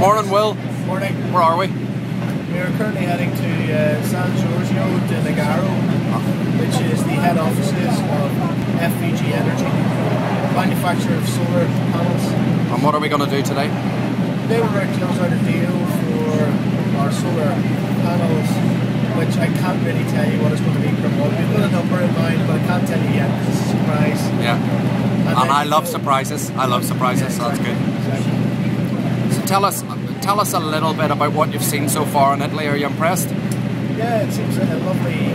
Morning, Will. Morning. Where are we? We are currently heading to San Giorgio de Nogaro, which is the head offices of FVG Energy, manufacturer of solar panels. And what are we going to do today? They were going to close out a deal for our solar panels, which I can't really tell you what it's going to be per month. We've got a number in mind, but I can't tell you yet because it's a surprise. Yeah. And I love surprises. I love surprises, so that's good. Exactly. So tell us a little bit about what you've seen so far in Italy. Are you impressed? Yeah, it seems a lovely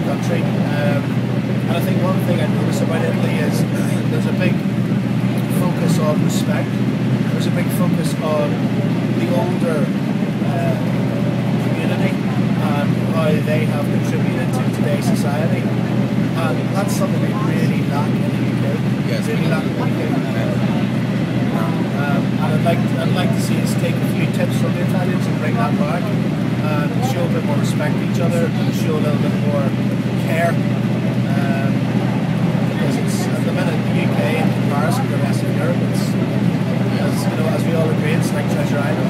country. And I think one thing I notice about Italy is there's a big focus on respect. There's a big focus on the older community and how they have contributed to today's society. And that's something we really lack in the UK. Yes, really lack in the UK. And I'd like to see us take a few tips from the Italians and bring that back and show a bit more respect to each other and show a little bit more care. Because it's at the minute the UK in comparison to the rest of Europe, as we all agree, it's like Treasure Island.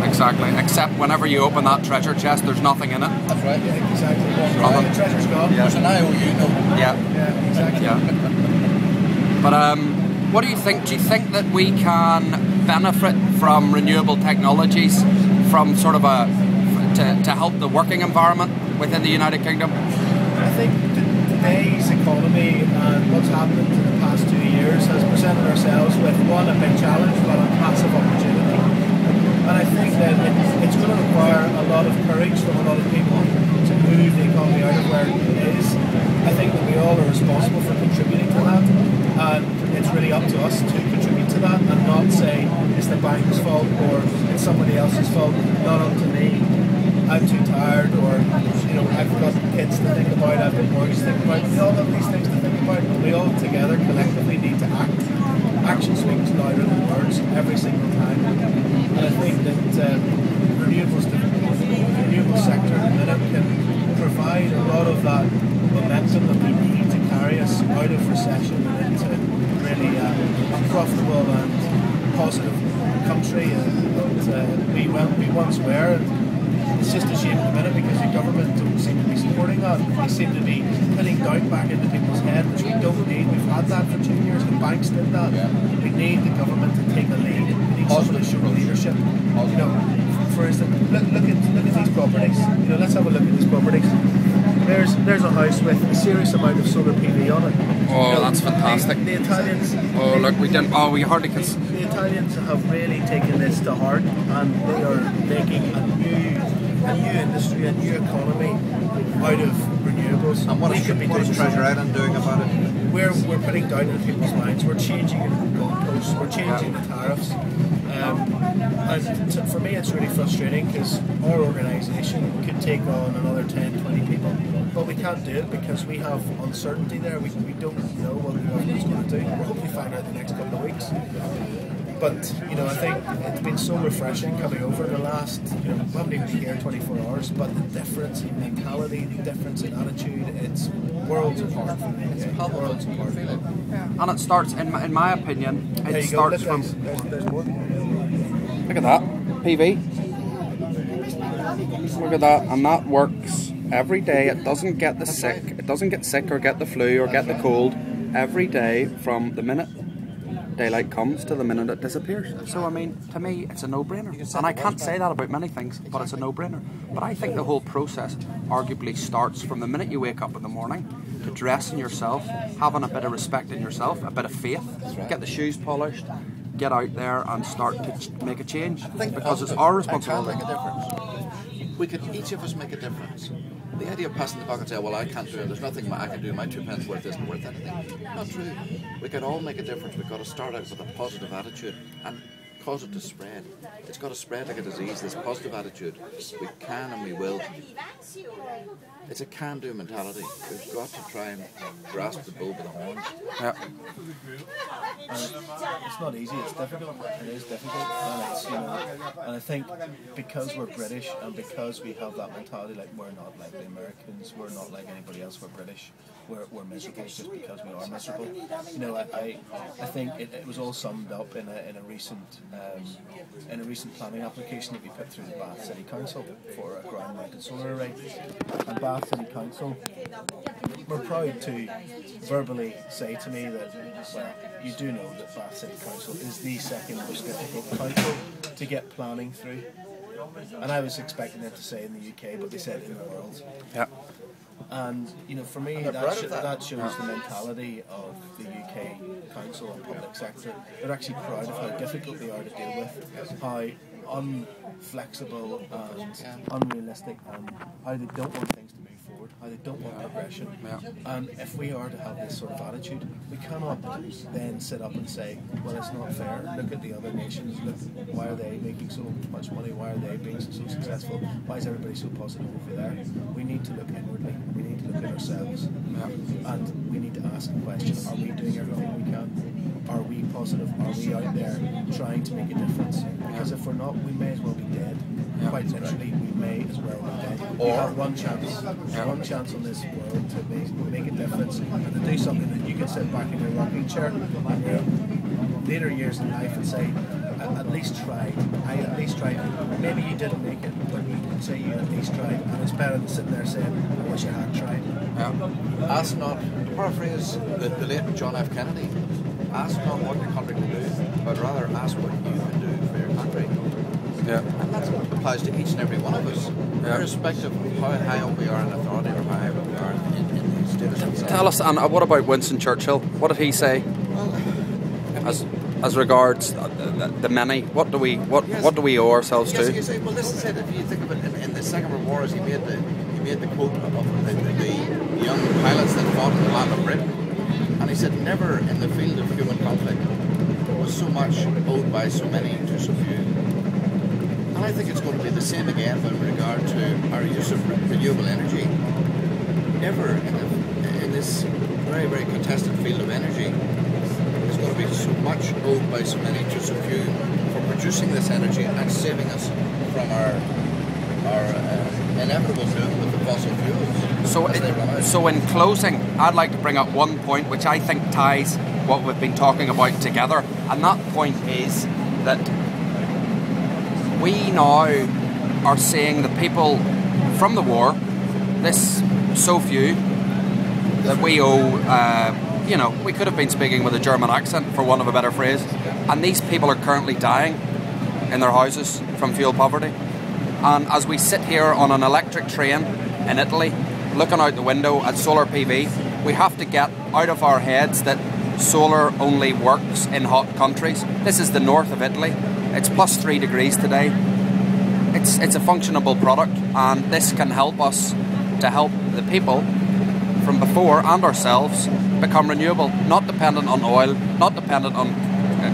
Exactly. Except whenever you open that treasure chest, there's nothing in it. That's right. Yeah, exactly. Right. The treasure's gone. Yeah. There's an IOU note. Yeah. Yeah, exactly. Yeah. But what do you think? Do you think that we can benefit from renewable technologies from sort of to help the working environment within the United Kingdom? I think today's economy and what's happened in the past 2 years has presented ourselves with a big challenge, but a massive opportunity. And I think that it's going to require a lot of courage from a lot of people to move the economy out of where it is. I think that we all are responsible for contributing to that, and it's really up to us to contribute to that and not say it's the bank's fault or it's somebody else's fault, not up to me. I'm too tired, or I've got kids to think about, I've got mortgages to think about. We all have these things to think about. We all together collectively need to act. Action speaks louder than words every single time. And I think that the renewable sector at the minute can provide a lot of that momentum that we need to carry us out of recession and into really a profitable and positive country that we once were. It's just a shame at the minute because the government don't seem to be supporting that. They seem to be putting doubt back into people's head, which we don't need. We've had that for 2 years. The banks did that. Yeah. We need the government to take a lead. We need someone to show leadership. For instance, look at these properties. Let's have a look at these properties. There's a house with a serious amount of solar PV on it. Oh, that's fantastic. The Italians. Oh, look, we didn't. Oh, we hardly can. The Italians have really taken this to heart, and they are making a new industry, a new economy out of renewables. And what is Treasure Island doing about it? We're putting doubt in people's minds. We're changing the goalposts. We're changing the tariffs. And for me, it's really frustrating because our organisation could take on another 10, 20 people, but we can't do it because we have uncertainty there. We don't know what the government's going to do. We'll hopefully find out in the next couple of weeks. But I think it's been so refreshing coming over the last, we haven't even been here 24 hours, but the difference in mentality, the difference in attitude, it's worlds apart from me. It's worlds apart. And it starts, in my opinion, it starts from. There's more. Look at that PV. Look at that, and that works every day. It doesn't get sick. It doesn't get sick or get the flu or get the cold. Every day from the minute daylight comes to the minute it disappears. So I mean, to me, it's a no-brainer. And I can't say that about many things, but it's a no-brainer. But I think the whole process arguably starts from the minute you wake up in the morning to dressing yourself, having a bit of respect in yourself, a bit of faith, get the shoes polished, get out there and start to make a change. Because it's our responsibility. I can make a difference. We could, each of us, make a difference. The idea of passing the buck and saying, well, I can't do it, there's nothing I can do, my 2 pence worth isn't worth anything. Not true. We can all make a difference. We've got to start out with a positive attitude and cause it to spread. It's got to spread like a disease, this positive attitude. We can and we will. It's a can-do mentality. We've got to try and grasp the bull by the horns. Yeah. It's not easy. It's difficult. It is difficult, and it's, you know, and I think because we're British and because we have that mentality, like we're not like the Americans, we're not like anybody else. We're British. We're miserable just because we are miserable. You know, I think it was all summed up in a recent planning application that we put through the Bath City Council for a ground-mounted solar array. And Bath City Council were proud to verbally say to me that, well, you do know that Bath City Council is the second most difficult council to get planning through. And I was expecting them to say in the UK, but they said in the world. Yeah. And, you know, for me, that shows the mentality of the UK council and public sector. They're actually proud of how difficult they are to deal with, how unflexible and unrealistic, and how they don't want things to move forward, how they don't want progression. Yeah. And if we are to have this sort of attitude, we cannot then sit up and say, well, it's not fair. Look at the other nations. Look, why are they making so much money? Why are they being so successful? Why is everybody so positive over there? We need to look inwardly. We need to look at ourselves. Yeah. And we need to ask the question, are we doing everything we can? Are we positive? Are we out there trying to make a difference? Because if we're not, we may as well be dead. Quite literally, we may as well be dead. We have one chance on this world to make a difference and to do something that you can sit back in your rocking chair and your later years in life and say, at least tried. I at least tried. Maybe you didn't make it, but you can say you at least tried. And it's better than sitting there saying, I wish I had tried. Yeah. Ask not, to paraphrase the late John F. Kennedy, ask not what your country can do, but rather ask what you can do for your country. Yeah. And that applies to each and every one of us, irrespective of how high up we are in authority or how high up we are in the status. Tell us, and what about Winston Churchill? What did he say? As regards the many, what do we owe ourselves to? You say, well, this is it. If you think of it, in the Second World War, he made the quote of the young pilots that fought in the land of Britain, and he said, never in the field of human conflict was so much owed by so many to so few. And I think it's going to be the same again with regard to our use of renewable energy. Never in this very, very contested field of energy is going to be so much owed by so many to so few for producing this energy and saving us from our inevitable doom with the fossil fuels. So in closing, I'd like to bring up one point which I think ties what we've been talking about together, and that point is that we now are seeing the people from the war, this so few, that we owe, we could have been speaking with a German accent, for want of a better phrase, and these people are currently dying in their houses from fuel poverty. And as we sit here on an electric train in Italy, looking out the window at solar PV, we have to get out of our heads that solar only works in hot countries. This is the north of Italy. It's plus 3 degrees today. It's a functionable product, and this can help us to help the people from before and ourselves become renewable, not dependent on oil, not dependent on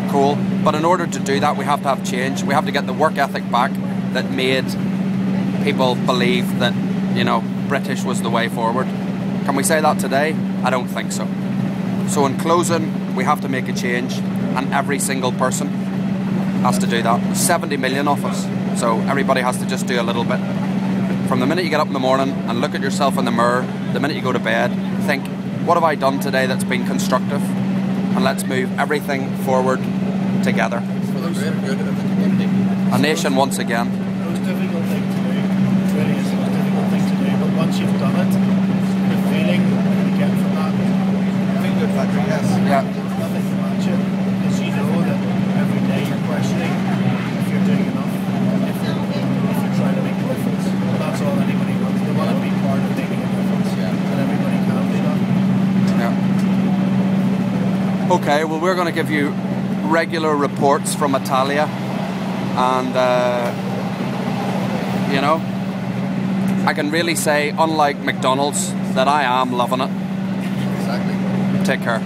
coal. But in order to do that, we have to have change. We have to get the work ethic back that made people believe that, British was the way forward. Can we say that today? I don't think so. So in closing, we have to make a change, and every single person has to do that. 70 million of us, so everybody has to just do a little bit. From the minute you get up in the morning and look at yourself in the mirror, the minute you go to bed, think, what have I done today that's been constructive? And let's move everything forward together. For the greater good of the community. A nation once again. It was a difficult thing to do. It really is a difficult thing to do, but once you've done it, the feeling you get from that, Feel good factor, yes. Yeah. nothing can match it, because you know that every day you're questioning if you're doing enough, if you're trying to make a difference. But that's all anybody wants. They want to be part of making a difference, and everybody can do that. Yeah. Okay, well, we're going to give you regular reports from Italia, and I can really say, unlike McDonald's, that I am loving it. Exactly. Take care.